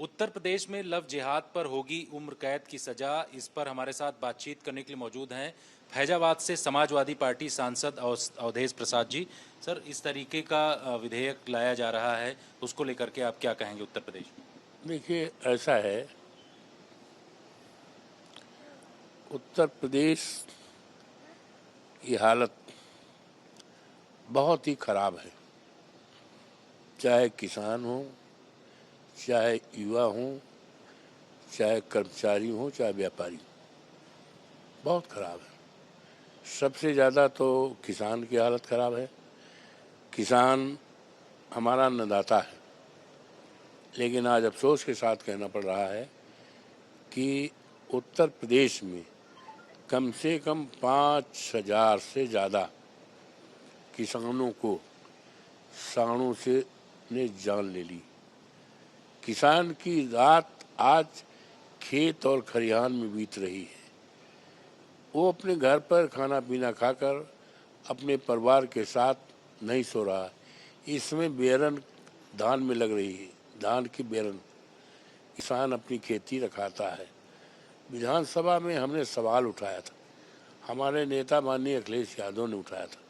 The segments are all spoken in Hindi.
उत्तर प्रदेश में लव जिहाद पर होगी उम्र कैद की सजा। इस पर हमारे साथ बातचीत करने के लिए मौजूद हैं फैजाबाद से समाजवादी पार्टी सांसद अवधेश प्रसाद जी। सर, इस तरीके का विधेयक लाया जा रहा है, उसको लेकर के आप क्या कहेंगे उत्तर प्रदेश में? देखिए, ऐसा है, उत्तर प्रदेश की हालत बहुत ही खराब है। चाहे किसान हो, चाहे युवा हो, चाहे कर्मचारी हो, चाहे व्यापारी, बहुत खराब है। सबसे ज़्यादा तो किसान की हालत खराब है। किसान हमारा अन्नदाता है, लेकिन आज अफसोस के साथ कहना पड़ रहा है कि उत्तर प्रदेश में कम से कम 5,000 से ज़्यादा किसानों को सांडों से ने जान ले ली। किसान की रात आज खेत और खलिहान में बीत रही है। वो अपने घर पर खाना पीना खाकर अपने परिवार के साथ नहीं सो रहा है। इसमें बेरन धान में लग रही है, धान की बेरन किसान अपनी खेती रखाता है। विधानसभा में हमने सवाल उठाया था, हमारे नेता माननीय अखिलेश यादव ने उठाया था,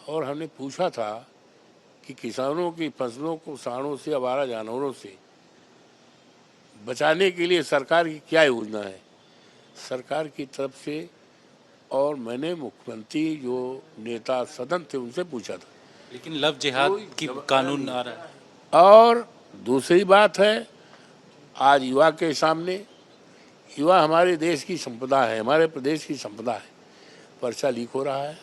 और हमने पूछा था कि किसानों की फसलों को सांडों से, आवारा जानवरों से बचाने के लिए सरकार की क्या योजना है। सरकार की तरफ से, और मैंने मुख्यमंत्री जो नेता सदन थे उनसे पूछा था, लेकिन लव जिहाद की कानून आ रहा है। और दूसरी बात है, आज युवा के सामने, युवा हमारे देश की संपदा है, हमारे प्रदेश की संपदा है। पर्चा लीक हो रहा है,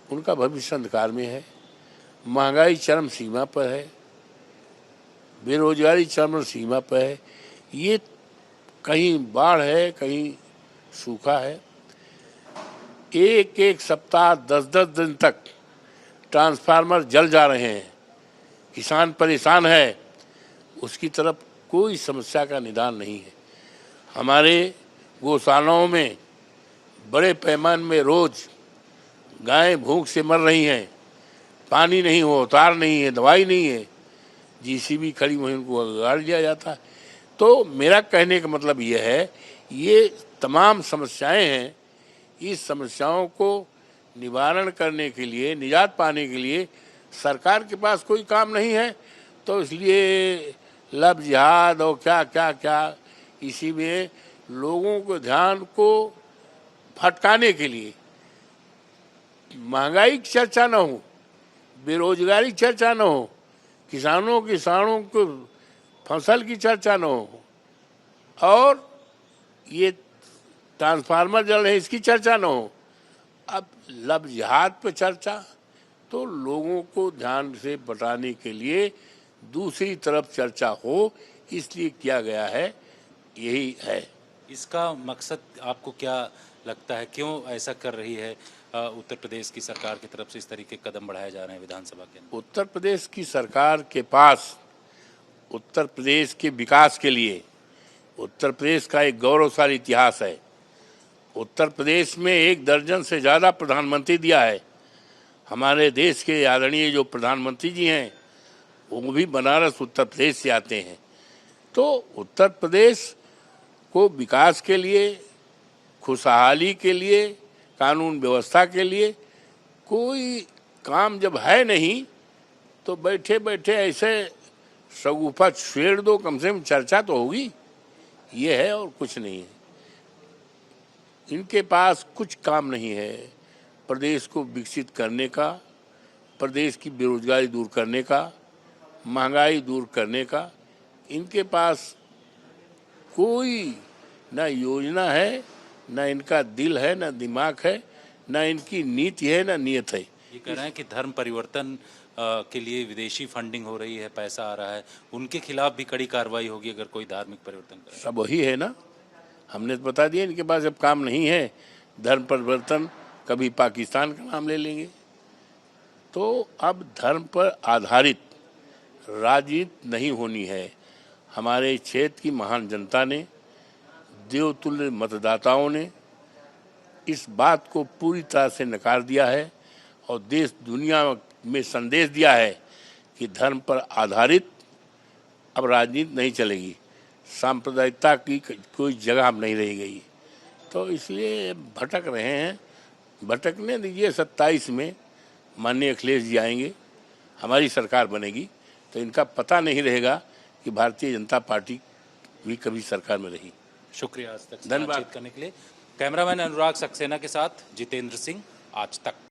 उनका भविष्य अंधकार में है। महंगाई चरम सीमा पर है, बेरोजगारी चरम सीमा पर है। ये कहीं बाढ़ है, कहीं सूखा है। एक एक सप्ताह 10-10 दिन तक ट्रांसफार्मर जल जा रहे हैं, किसान परेशान है। उसकी तरफ कोई समस्या का निदान नहीं है। हमारे गौशालाओं में बड़े पैमाने में रोज गायें भूख से मर रही हैं। पानी नहीं हो, तार नहीं है, दवाई नहीं है, जीसीबी खड़ी वहीं उनको गाड़ दिया जाता है। तो मेरा कहने का मतलब यह है, ये तमाम समस्याएं हैं। इस समस्याओं को निवारण करने के लिए, निजात पाने के लिए सरकार के पास कोई काम नहीं है। तो इसलिए लव जिहाद और क्या क्या क्या, इसी में लोगों को ध्यान को भटकाने के लिए, महंगाई की चर्चा न हो, बेरोजगारी की चर्चा न हो, किसानों को फसल की चर्चा न हो, और ये ट्रांसफार्मर जल रहे इसकी चर्चा न हो। अब लव जिहाद पर चर्चा, तो लोगों को ध्यान से बटाने के लिए दूसरी तरफ चर्चा हो, इसलिए किया गया है। यही है इसका मकसद। आपको क्या लगता है, क्यों ऐसा कर रही है उत्तर प्रदेश की सरकार की तरफ से इस तरीके के कदम बढ़ाए जा रहे हैं विधानसभा के अंदर? उत्तर प्रदेश की सरकार के पास उत्तर प्रदेश के विकास के लिए, उत्तर प्रदेश का एक गौरवशाली इतिहास है। उत्तर प्रदेश में 1 दर्जन से ज़्यादा प्रधानमंत्री दिया है। हमारे देश के आदरणीय जो प्रधानमंत्री जी हैं, वो भी बनारस उत्तर प्रदेश से आते हैं। तो उत्तर प्रदेश को विकास के लिए, खुशहाली के लिए, कानून व्यवस्था के लिए कोई काम जब है नहीं, तो बैठे बैठे ऐसे शगुफा छेड़ दो, कम से कम चर्चा तो होगी। ये है और कुछ नहीं है। इनके पास कुछ काम नहीं है प्रदेश को विकसित करने का, प्रदेश की बेरोजगारी दूर करने का, महंगाई दूर करने का। इनके पास कोई ना योजना है, ना इनका दिल है, ना दिमाग है, ना इनकी नीति है, ना नियत है। ये कह रहे हैं कि धर्म परिवर्तन के लिए विदेशी फंडिंग हो रही है, पैसा आ रहा है, उनके खिलाफ भी कड़ी कार्रवाई होगी अगर कोई धार्मिक परिवर्तन करे। सब वही है ना, हमने तो बता दिया, इनके पास अब काम नहीं है। धर्म परिवर्तन, कभी पाकिस्तान का नाम ले लेंगे। तो अब धर्म पर आधारित राजनीति नहीं होनी है। हमारे क्षेत्र की महान जनता ने, देवतुल्य मतदाताओं ने इस बात को पूरी तरह से नकार दिया है, और देश दुनिया में संदेश दिया है कि धर्म पर आधारित अब राजनीति नहीं चलेगी, सांप्रदायिकता की कोई जगह अब नहीं रह गई, तो इसलिए भटक रहे हैं। भटकने दीजिए, 27 में माननीय अखिलेश जी आएंगे, हमारी सरकार बनेगी, तो इनका पता नहीं रहेगा कि भारतीय जनता पार्टी भी कभी सरकार में रही। शुक्रिया आज तक धन्यवाद। बातचीत करने के लिए। कैमरामैन अनुराग सक्सेना के साथ जितेंद्र सिंह, आज तक।